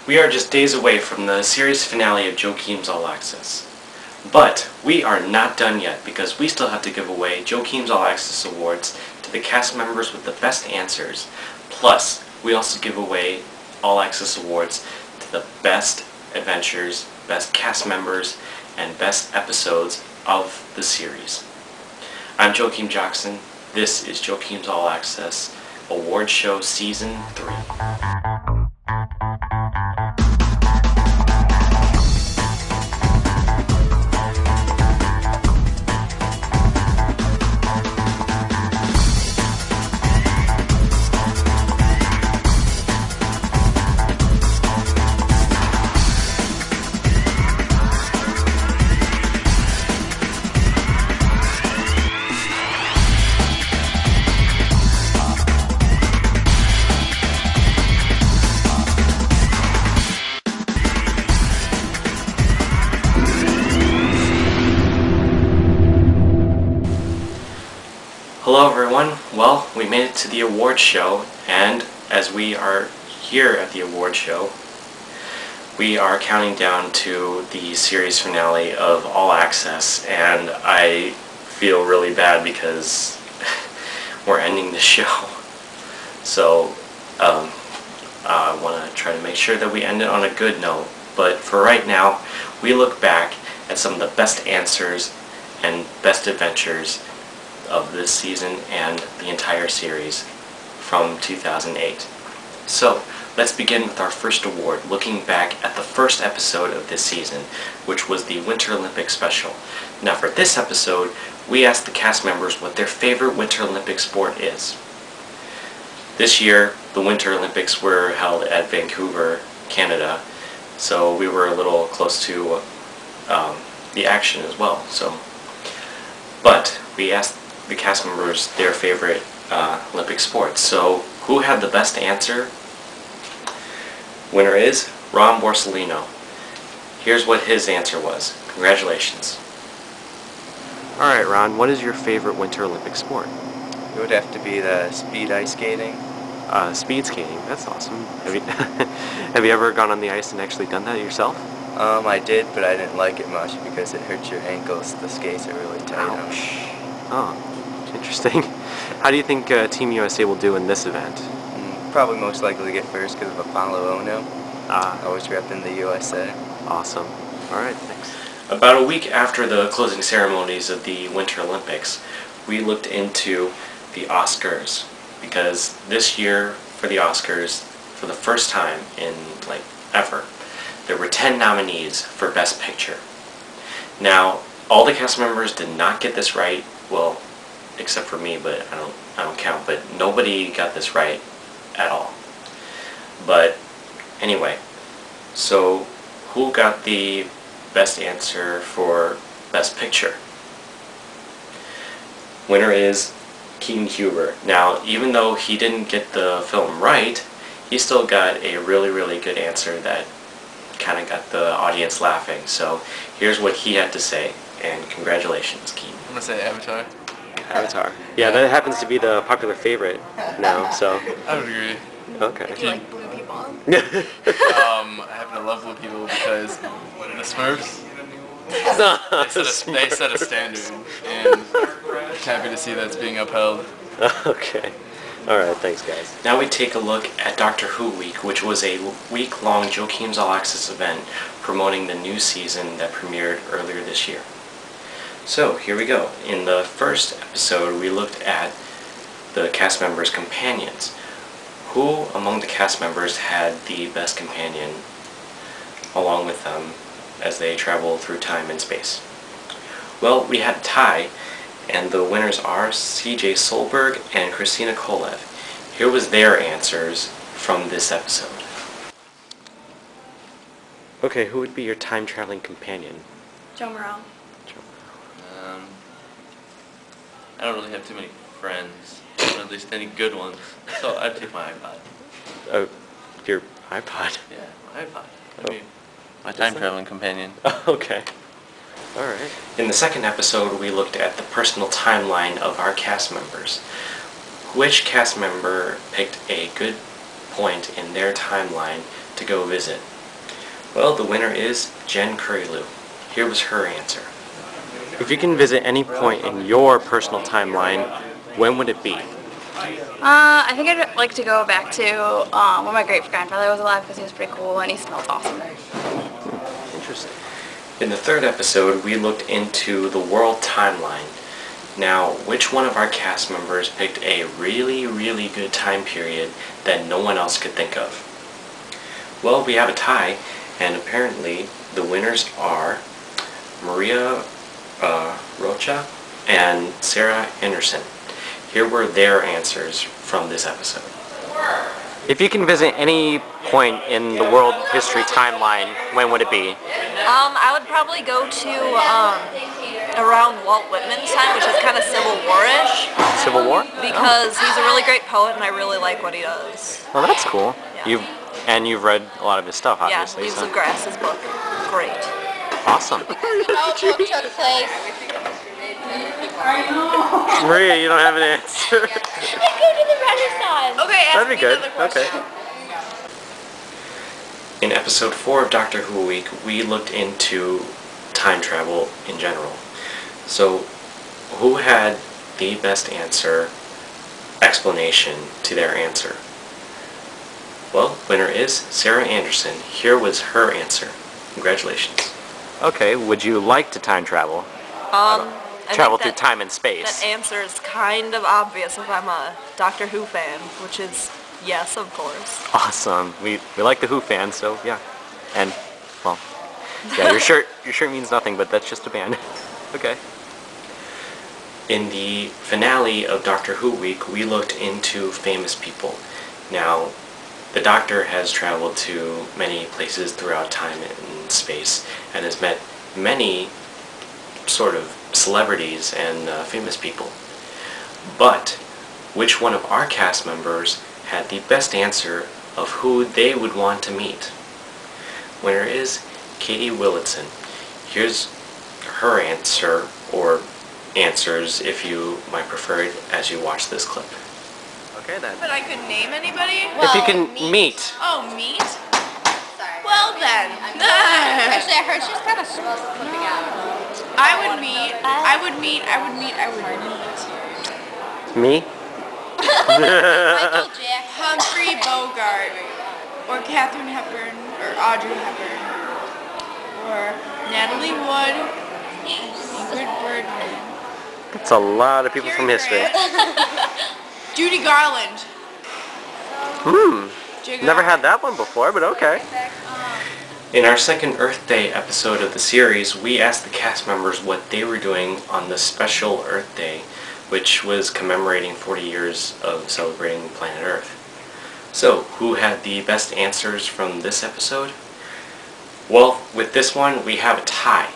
We are just days away from the series finale of Joachim's All Access. But we are not done yet because we still have to give away Joachim's All Access Awards to the cast members with the best answers. Plus, we also give away All Access Awards to the best adventures, best cast members, and best episodes of the series. I'm Joachim Jackson. This is Joachim's All Access Award Show Season 3. Hello everyone, well, we made it to the award show, and as we are here at the award show, we are counting down to the series finale of All Access, and I feel really bad because we're ending the show. So, I want to try to make sure that we end it on a good note, but for right now, we look back at some of the best answers and best adventures of this season and the entire series from 2008. So, let's begin with our first award, looking back at the first episode of this season, which was the Winter Olympics special. Now for this episode, we asked the cast members what their favorite Winter Olympic sport is. This year, the Winter Olympics were held at Vancouver, Canada, so we were a little close to the action as well. But we asked the cast members their favorite Olympic sports. So, who had the best answer? Winner is Ron Borsellino. Here's what his answer was. Congratulations. Alright Ron, what is your favorite Winter Olympic sport? It would have to be the speed ice skating. Speed skating, that's awesome. Have you ever gone on the ice and actually done that yourself? I did, but I didn't like it much because it hurts your ankles. The skates are really tight. Ouch. Oh. Interesting. How do you think Team USA will do in this event? Probably most likely to get first because of Apollo Ono. Always repping the USA. Awesome. Alright, thanks. About a week after the closing ceremonies of the Winter Olympics, we looked into the Oscars, because this year for the Oscars, for the first time in ever, there were 10 nominees for Best Picture. Now, all the cast members did not get this right. Well, except for me, but I don't count, but nobody got this right at all. But anyway, so who got the best answer for Best Picture? Winner is Keaton Huber. Now, even though he didn't get the film right, he still got a really, really good answer that kind of got the audience laughing. So here's what he had to say, and congratulations, Keaton. I'm gonna say Avatar. Avatar. Yeah, that happens to be the popular favorite now, so. I would agree. Okay. Do you like blue people? I happen to love blue people because the Smurfs, they set a standard, and I'm happy to see that's being upheld. Okay. Alright, thanks guys. Now we take a look at Doctor Who Week, which was a week-long Joachim's All Access event promoting the new season that premiered earlier this year. So, here we go. In the first episode, we looked at the cast members' companions. Who among the cast members had the best companion along with them as they travel through time and space? Well, we had a tie, and the winners are C.J. Solberg and Christina Kolev. Here was their answers from this episode. Okay, who would be your time-traveling companion? Joe Morale. I don't really have too many friends, or at least any good ones, so I'd take my iPod. Oh, your iPod? Yeah, my iPod. I mean, my time-traveling companion. Okay. Alright. In the second episode, we looked at the personal timeline of our cast members. Which cast member picked a good point in their timeline to go visit? Well, the winner is Jen Curry-Lou. Here was her answer. If you can visit any point in your personal timeline, when would it be? I think I'd like to go back to when my great-grandfather was alive because he was pretty cool and he smelled awesome. Interesting. In the third episode, we looked into the world timeline. Now, which one of our cast members picked a really, really good time period that no one else could think of? Well, we have a tie, and apparently the winners are Maria Rocha and Sarah Anderson. Here were their answers from this episode. If you can visit any point in the world history timeline, when would it be? I would probably go to around Walt Whitman's time, which is kind of Civil War-ish. Civil War? Because he's a really great poet and I really like what he does. Well, that's cool. Yeah. You've read a lot of his stuff, obviously. Yeah, Leaves of Grass, his book. Great. Awesome. How book took place. Maria, you don't have an answer. Let's go to the Renaissance. Okay, ask That'd be me good. another question. Okay. In episode 4 of Doctor Who Week, we looked into time travel in general. So, who had the best explanation to their answer? Well, winner is Sarah Anderson. Here was her answer. Congratulations. Okay, would you like to time travel? I Travel think through time and space. That answer is kind of obvious if I'm a Doctor Who fan, which is yes, of course. Awesome. We like the Who fans, so yeah. And, well, yeah, your shirt means nothing, but that's just a band. Okay. In the finale of Doctor Who Week, we looked into famous people. Now, the Doctor has traveled to many places throughout time and space, and has met many sort of celebrities and famous people. But, which one of our cast members had the best answer of who they would want to meet? Winner is Katie Willitson. Here's her answer, or answers if you might prefer it, as you watch this clip. Okay then. But I could name anybody? If you can meet. Oh, meat? Sorry. Well then. Actually, I heard she's kind of slow flipping out. I would meet. Me? Michael Jackson. Humphrey Bogart, or Katharine Hepburn, or Audrey Hepburn, or Natalie Wood, Ingrid Bergman, That's a lot of people from history. Judy Garland. Never had that one before, but okay. In our second Earth Day episode of the series, we asked the cast members what they were doing on the special Earth Day, which was commemorating 40 years of celebrating planet Earth. So, who had the best answers from this episode? Well, with this one, we have a tie.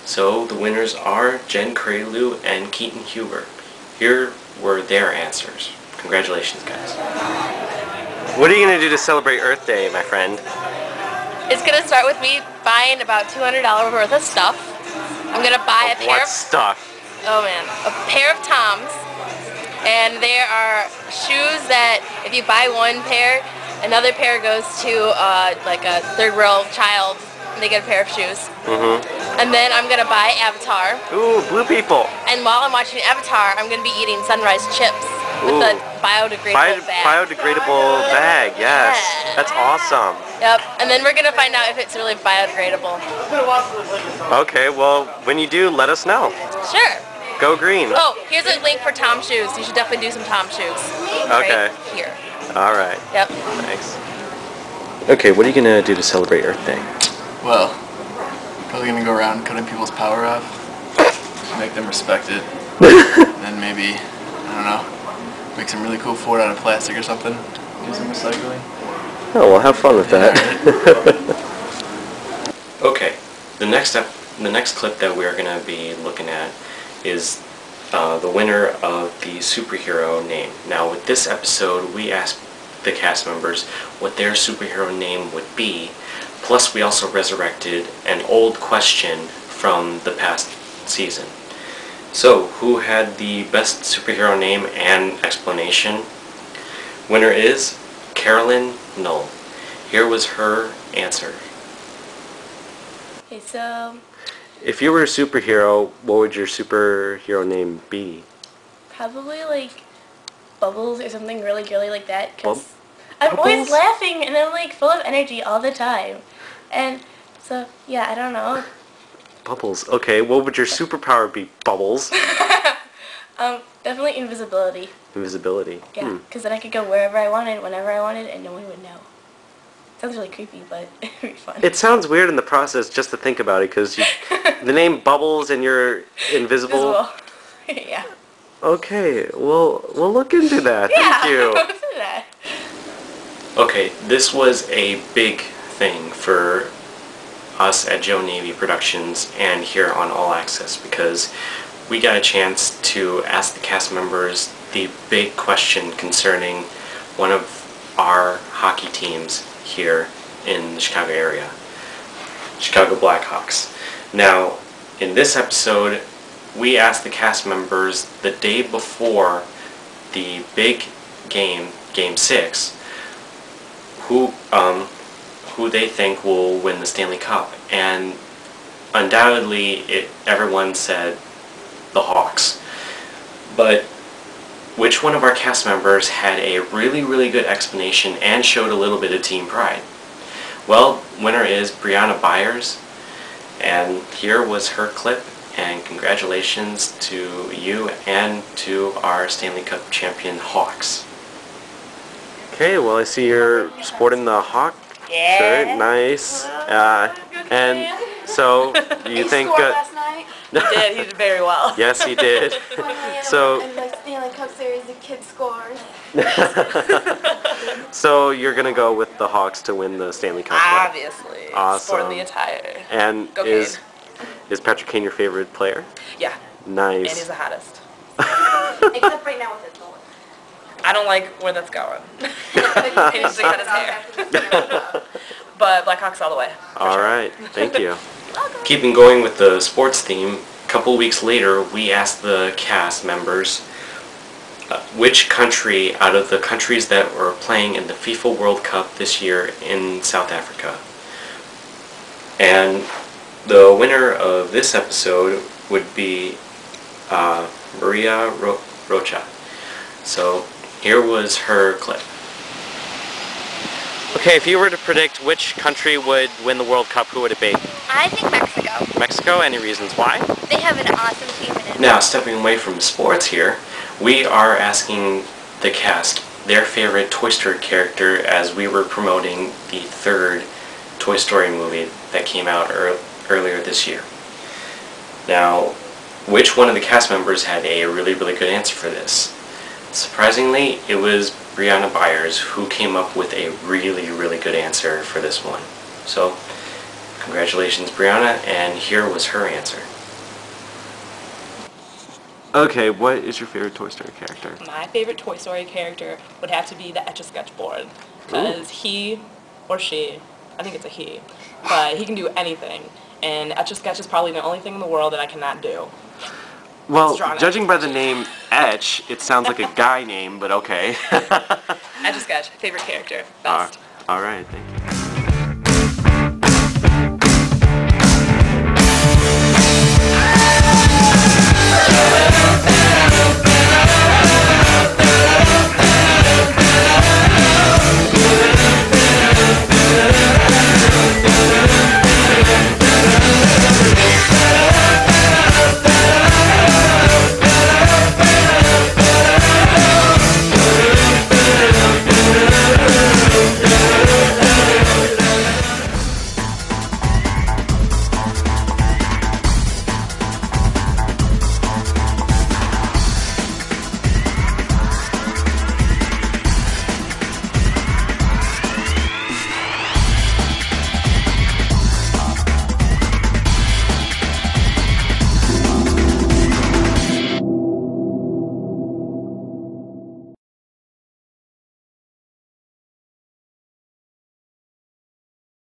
So, the winners are Jen Curry-Lou and Keaton Huber. Here were their answers. Congratulations, guys. What are you going to do to celebrate Earth Day, my friend? It's going to start with me buying about $200 worth of stuff. I'm going to buy a pair What of... stuff? Oh man. A pair of Toms. And there are shoes that if you buy one pair, another pair goes to like a third world child and they get a pair of shoes. And then I'm going to buy Avatar. Ooh, blue people. And while I'm watching Avatar, I'm going to be eating Sunrise chips with a biodegradable bag. Biodegradable bag, yes. Yeah. That's awesome. Yep. And then we're going to find out if it's really biodegradable. Okay, well, when you do, let us know. Sure. Go green. Oh, here's a link for Tom shoes. You should definitely do some Tom shoes. Okay. Right here. All right. Yep. Thanks. Okay, what are you going to do to celebrate Earth Day? Well, probably gonna go around cutting people's power off, make them respect it, and then maybe, I don't know, make some really cool Ford out of plastic or something, do some recycling. Oh, well, have fun with that. Okay, the next clip that we're going to be looking at is the winner of the superhero name. Now, with this episode, we asked the cast members what their superhero name would be, plus we also resurrected an old question from the past season. So, who had the best superhero name and explanation? Winner is Carolyn Null. Here was her answer. Okay, so If you were a superhero, what would your superhero name be? probably like Bubbles or something really girly like that. Bub- Cause I'm always Bubbles? laughing and I'm like full of energy all the time. And so, yeah, I don't know. Bubbles. Okay, what would your superpower be? Bubbles. Definitely invisibility. Invisibility. Yeah, because then I could go wherever I wanted, whenever I wanted, and no one would know. Sounds really creepy, but it'd be fun. It sounds weird in the process just to think about it, because the name Bubbles and you're invisible. Invisible. Yeah. Okay, we'll look into that. Yeah, Thank you. let's do that. Okay, this was a big thing for us at JOENAVY Productions and here on All Access, because we got a chance to ask the cast members the big question concerning one of our hockey teams here in the Chicago area, Chicago Blackhawks. Now, in this episode, we asked the cast members the day before the big game, Game 6, who they think will win the Stanley Cup, and undoubtedly everyone said the Hawks. But which one of our cast members had a really good explanation and showed a little bit of team pride? Well, winner is Brianna Byers, and here was her clip, and congratulations to you and to our Stanley Cup champion Hawks. Okay, well I see you're sporting the Hawk shirt, nice. And so you think... last night. He did very well. Yes, he did. So... In the Stanley Cup Series, the kid scores. So you're gonna go with the Hawks to win the Stanley Cup, right? Obviously. Awesome. Sporting the attire. And Go is Patrick Kane your favorite player? Yeah. Nice. And he's the hottest. Except right now with his mullet. I don't like where that's going. He needs to cut his hair. But Blackhawks all the way. All right, thank you. Keeping going with the sports theme, a couple weeks later we asked the cast members which country out of the countries that were playing in the FIFA World Cup this year in South Africa. And the winner of this episode would be Maria Rocha. So here was her clip. Okay, if you were to predict which country would win the World Cup, who would it be? I think Mexico. Mexico? Any reasons why? They have an awesome team in it. Now, stepping away from sports here, we are asking the cast their favorite Toy Story character as we were promoting the third Toy Story movie that came out earlier this year. Now, which one of the cast members had a really good answer for this? Surprisingly, it was Brianna Byers who came up with a really good answer for this one. So, congratulations Brianna, and here was her answer. Okay, what is your favorite Toy Story character? My favorite Toy Story character would have to be the Etch-a-Sketch board, because he or she, I think it's a he, but he can do anything, and Etch-a-Sketch is probably the only thing in the world that I cannot do. Well, judging by the name Etch, it sounds like a guy name, but okay. Etch-a-Sketch, favorite character, best. All right, thank you.